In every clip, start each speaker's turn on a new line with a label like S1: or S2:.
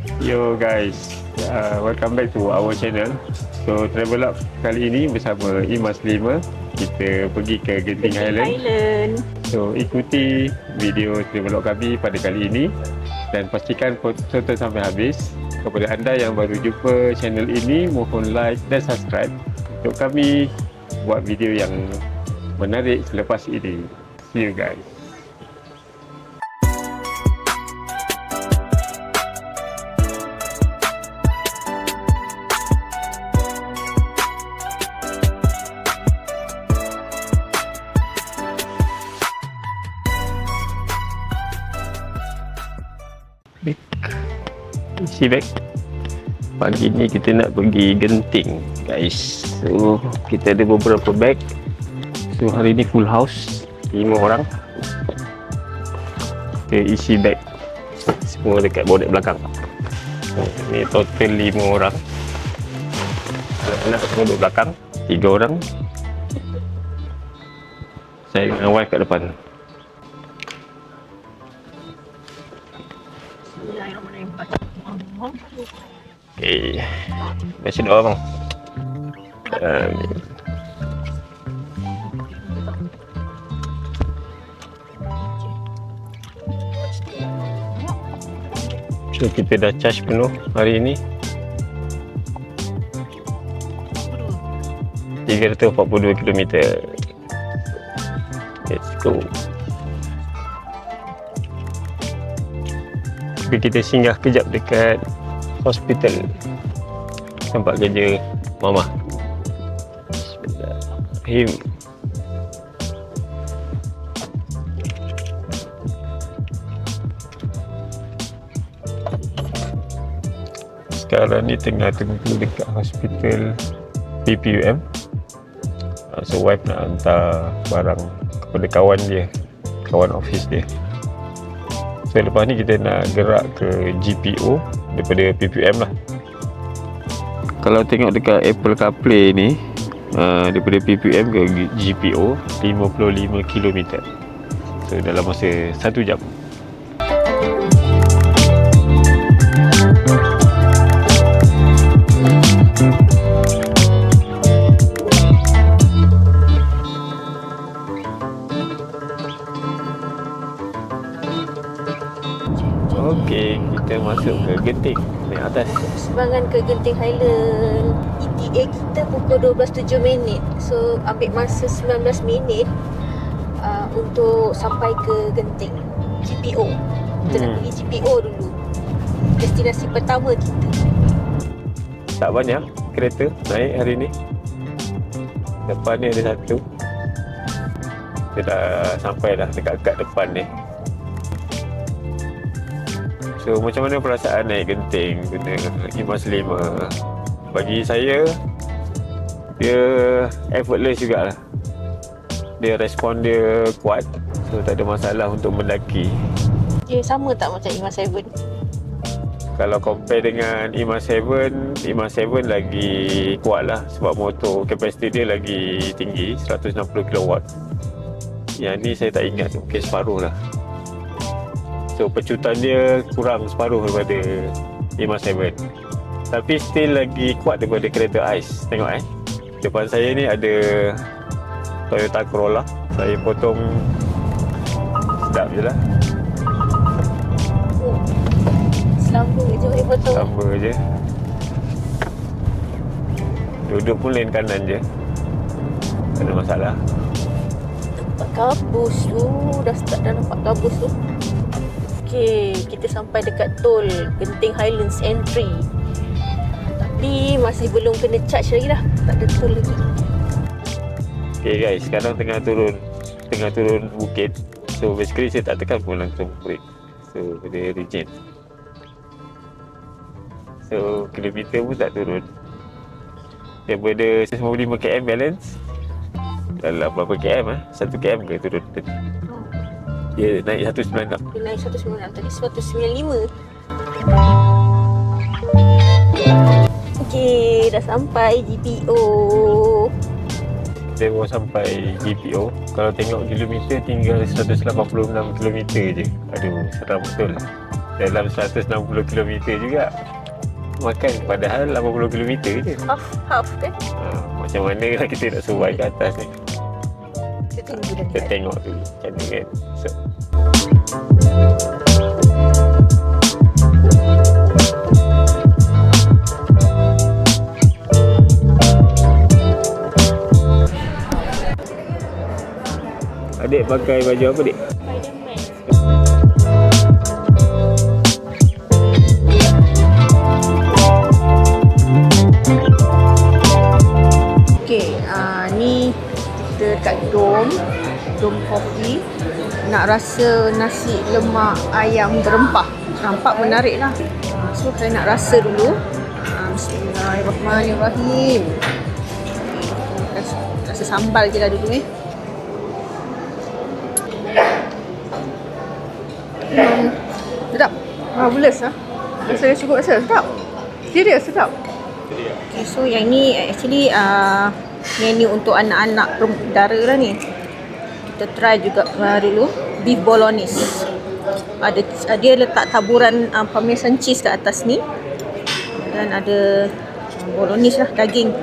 S1: Yo guys, welcome back to our channel. So Travelog kali ini bersama Imas 5 kita pergi ke Genting Highland. So ikuti video Travelog kami pada kali ini dan pastikan tonton sampai habis. Kepada anda yang baru jumpa channel ini, mohon like dan subscribe untuk kami buat video yang menarik selepas ini. See you guys. Isi beg. Pagi ni kita nak pergi Genting guys. So kita ada beberapa beg. So hari ni full house, 5 orang. Kita isi beg semua dekat bonet belakang. So, ni total 5 orang. Anak semua duduk belakang, 3 orang. Saya dengan wife kat depan. Okay, baca doa bang. So kita dah charge penuh hari ini 342 km. Let's go. Kita singgah kejap dekat hospital tempat kerja mama. Bismillahirrahmanirrahim. Sekarang ni tengah tunggu dekat hospital PPUM. So wife nak hantar barang kepada kawan dia, kawan office dia. So lepas ni kita nak gerak ke GPO daripada PPM lah. Kalau tengok dekat Apple CarPlay ni, daripada PPM ke GPO 55 km. So dalam masa 1 jam. Okey, kita masuk ke Genting, naik atas.
S2: Sebangan ke Genting Highland. ETA kita pukul 12.07. So ambil masa 19 minit untuk sampai ke Genting GPO. Kita nak pergi GPO dulu. Destinasi pertama kita.
S1: Tak banyak kereta naik hari ni. Depan ni ada satu. Kita dah sampai dah dekat depan ni. So macam mana perasaan naik Genting guna Imas 5? Bagi saya, dia effortless jugalah. Dia respon dia kuat. So tak ada masalah untuk mendaki.
S2: Dia sama tak macam Imas 7?
S1: Kalau compare dengan Imas 7, Imas 7 lagi kuat lah. Sebab motor kapasiti dia lagi tinggi, 160 kW. Yang ni saya tak ingat, mungkin separuh lah. So pecutan dia kurang separuh daripada Imas 7. Tapi still lagi kuat daripada kereta ais. Tengok depan saya ni ada Toyota Corolla. Saya potong sedap je lah.
S2: Selamba je boleh potong.
S1: Selamba je. Duduk pun lane kanan je, tak ada masalah.
S2: Nampak kabus tu. Dah start dah nampak kabus tu. Okay, kita sampai dekat tol Genting Highlands Entry. Tapi masih belum kena charge lagi lah. Tak ada tol lagi.
S1: Okay guys, sekarang tengah turun bukit. So basically saya tak tekan pun langsung brake. So dia reject. So kilometer pun tak turun. Daripada 155 km balance, dalam berapa km 1 km ke turun tadi? Dia naik 196.
S2: Dia naik 196. Tadi 195. Okey, dah sampai GPO.
S1: Kita baru sampai GPO. Kalau tengok kilometer tinggal 186 km je. Aduh, seram betul. dalam 160 km juga makan, padahal 80 km je.
S2: Half kan?
S1: Macam mana lah kita nak survive kat atas ni.
S2: Kita tunggu dan
S1: Kita
S2: lihat.
S1: tengok dulu macam mana kan. So, adik pakai baju apa, dik?
S2: Spiderman. Okay, ni kita dekat Dom Coffee. Nak rasa nasi lemak ayam berempah. Nampak menarik lah. So, saya nak rasa dulu. Bismillahirrahmanirrahim. Rasa sambal je lah dulu sedap. Marvelous lah. Rasa cukup rasa sedap. Serius sedap. Okay, so yang ni actually menu untuk anak-anak dara lah ni. Kita try juga dulu beef bolognese. Dia letak taburan parmesan cheese kat atas ni. Dan ada bolognese lah, daging.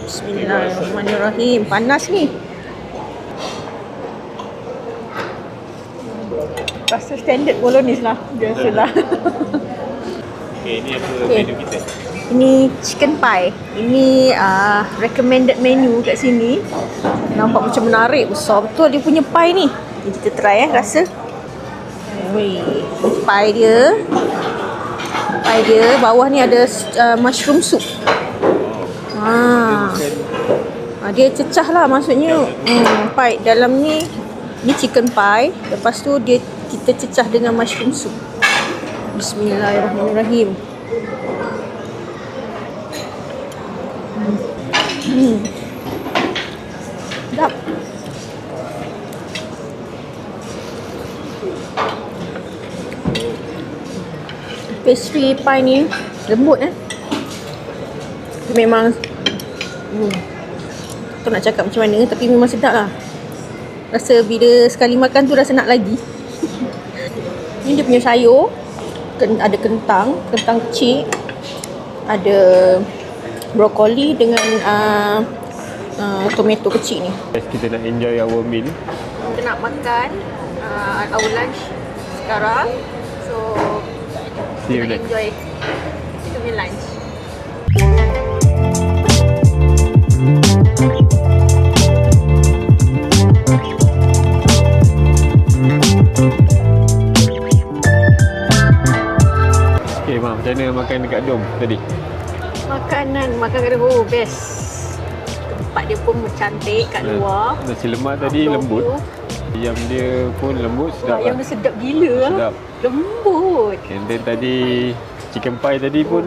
S2: Bismillahirrahmanirrahim. Panas ni. Rasa standard bolognese lah. Biasalah.
S1: Okay, ni apa
S2: Okay.
S1: menu kita?
S2: Ini chicken pie. Ini recommended menu kat sini. Nampak macam menarik, besar betul dia punya pie ni. Jadi kita try rasa. Wih, pie dia. Pie dia bawah ni ada mushroom soup. Dia cecah lah maksudnya. Pie dalam ni chicken pie. Lepas tu kita cecah dengan mushroom soup. Bismillahirrahmanirrahim. Sedap. Pastry pie ni lembut memang tak nak cakap macam mana, tapi memang sedap lah. Rasa bila sekali makan tu rasa nak lagi. Ni dia punya sayur. Ada kentang kecil, ada brokoli dengan tomato kecil ni.
S1: Guys, kita nak enjoy our meal.
S2: Kita nak makan our lunch sekarang. So
S1: See you
S2: kita
S1: next.
S2: enjoy kita punya lunch.
S1: Okay, Mak, macam mana makan dekat Dom tadi?
S2: Makan kat oh best. Tempat dia pun cantik kat luar.
S1: Nasi lemak tadi lembut. Ayam dia pun lembut, sedap
S2: Ayam
S1: lah.
S2: dia sedap gila lah.
S1: Sedap.
S2: Lembut.
S1: And then tadi chicken pie tadi pun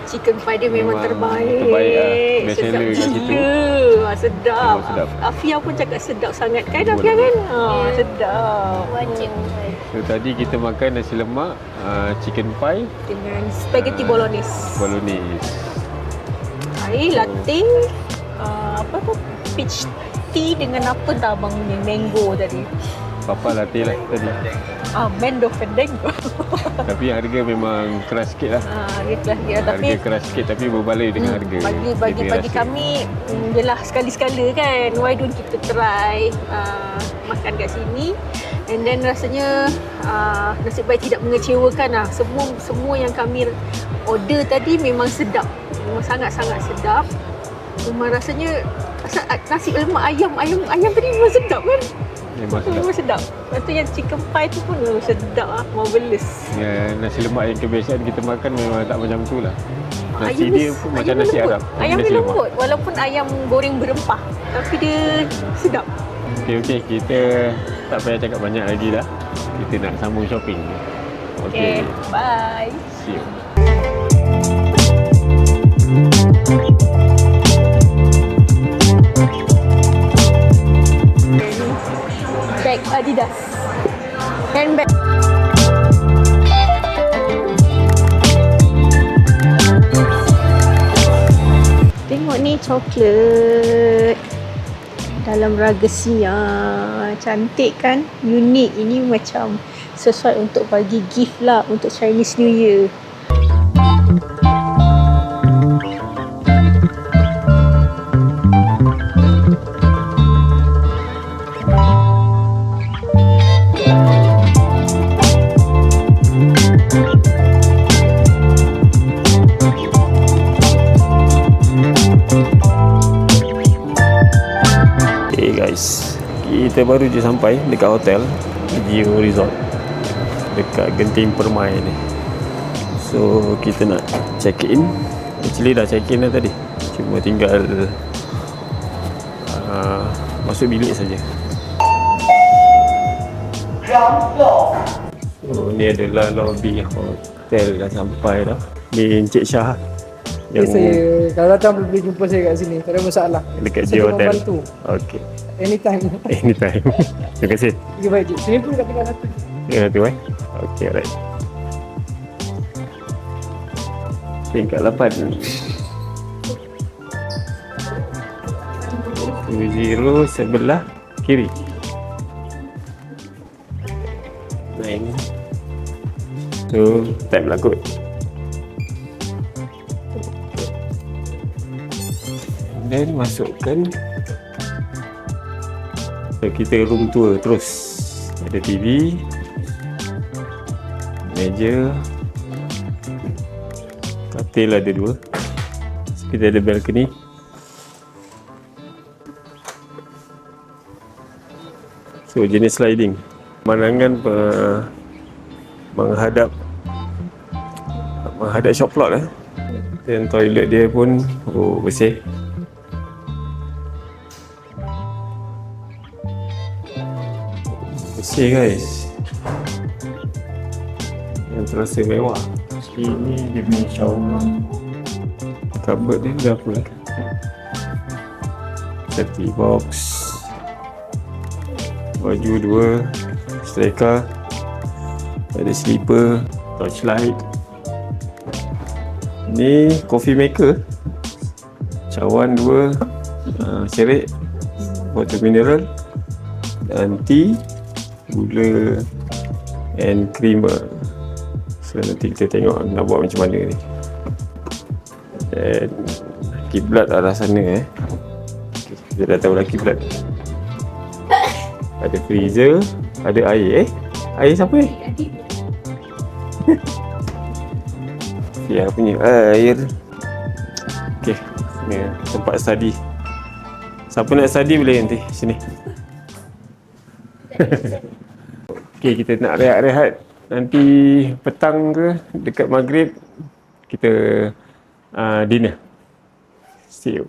S2: Chicken pie dia memang terbaik.
S1: terbaik lah. Best
S2: Sedap
S1: seller kat situ.
S2: gila. Sedap.
S1: Memang sedap.
S2: Afia pun cakap sedap sangat kan
S1: Boleh.
S2: Afia kan? Sedap.
S3: Wajib.
S1: so tadi kita makan nasi lemak, chicken pie,
S2: Dengan spaghetti bolognese.
S1: bolognese.
S2: Air latte. Apa tu? Peach tea dengan apa tak abang ni? Mango tadi.
S1: Papa latte lah tadi.
S2: Mendo Fandango.
S1: Tapi harga memang keras sikit lah.
S2: Dia kelas dia
S1: Harga
S2: tapi
S1: keras sikit tapi berbaloi dengan harga.
S2: bagi
S1: Dia
S2: bagi
S1: rasa.
S2: kami yelah sekali-sekala kan, why don't kita try makan kat sini, and then rasanya nasib baik tidak mengecewakan lah. Semua yang kami order tadi memang sedap, memang sangat-sangat sedap. Memang rasanya nasi lemak ayam tadi memang sedap kan.
S1: Memang sedap.
S2: Memang sedap. Lepas tu yang chicken pie tu pun sedap lah, marvelous.
S1: Ya, nasi lemak yang kebiasaan kita makan memang tak macam tu lah. Nasi
S2: Ayam
S1: dia pun macam nasi
S2: lembut.
S1: Arab.
S2: Ayam
S1: nasi
S2: dia
S1: lemak.
S2: lembut walaupun ayam goreng berempah, tapi dia sedap.
S1: Okey, kita tak payah cakap banyak lagi dah. Kita nak sambung shopping.
S2: Okay, bye.
S1: See you.
S2: Bag Adidas. Handbag. Tengok ni coklat dalam ragasia. Cantik kan? Unik. Ini macam sesuai untuk bagi gift lah untuk Chinese New Year.
S1: Okay guys, kita baru je sampai dekat hotel Geo Resort dekat Genting Permai ni. So kita nak check in. Actually dah check in dah tadi, cuma tinggal masuk bilik saja. So ni adalah lobby hotel, dah sampai dah. Ni Encik Syah yang
S3: Saya kalau datang boleh jumpa saya kat sini, tak ada masalah.
S1: dekat
S3: Saya
S1: Geo
S3: akan
S1: Hotel.
S3: bantu
S1: Okay,
S3: anytime.
S1: anytime. Terima kasih.
S3: Okay, baik cik. Sini pun kat tinggal satu.
S1: Tinggal tu Okay, alright. Tingkat 8 20 sebelah kiri. 9. So, time lah kot. Dan masukkan. So, kita room tour terus. Ada TV, meja, katil ada 2. Kita ada balcony. So jenis sliding. Pemandangan menghadap shop floor Dan toilet dia pun bersih. Bersih guys. Yang terasa mewah. Ini dia punya shower. Cupboard dia dah full. Safety box. Baju 2. Setrika. Ada slipper. Torchlight. Ni coffee maker. Cawan 2. Cerik. Water mineral. Dan tea. Gula. And creamer. So nanti kita tengok nak buat macam mana ni. Dan kiblat arah sana Kita dah tahu lah kiblat. Ada freezer, ada air Air siapa ni? Fia punya air. Okay, ni tempat study. Siapa nak study boleh nanti sini. Okay, kita nak rehat-rehat. Nanti petang ke dekat maghrib kita dinner. See you.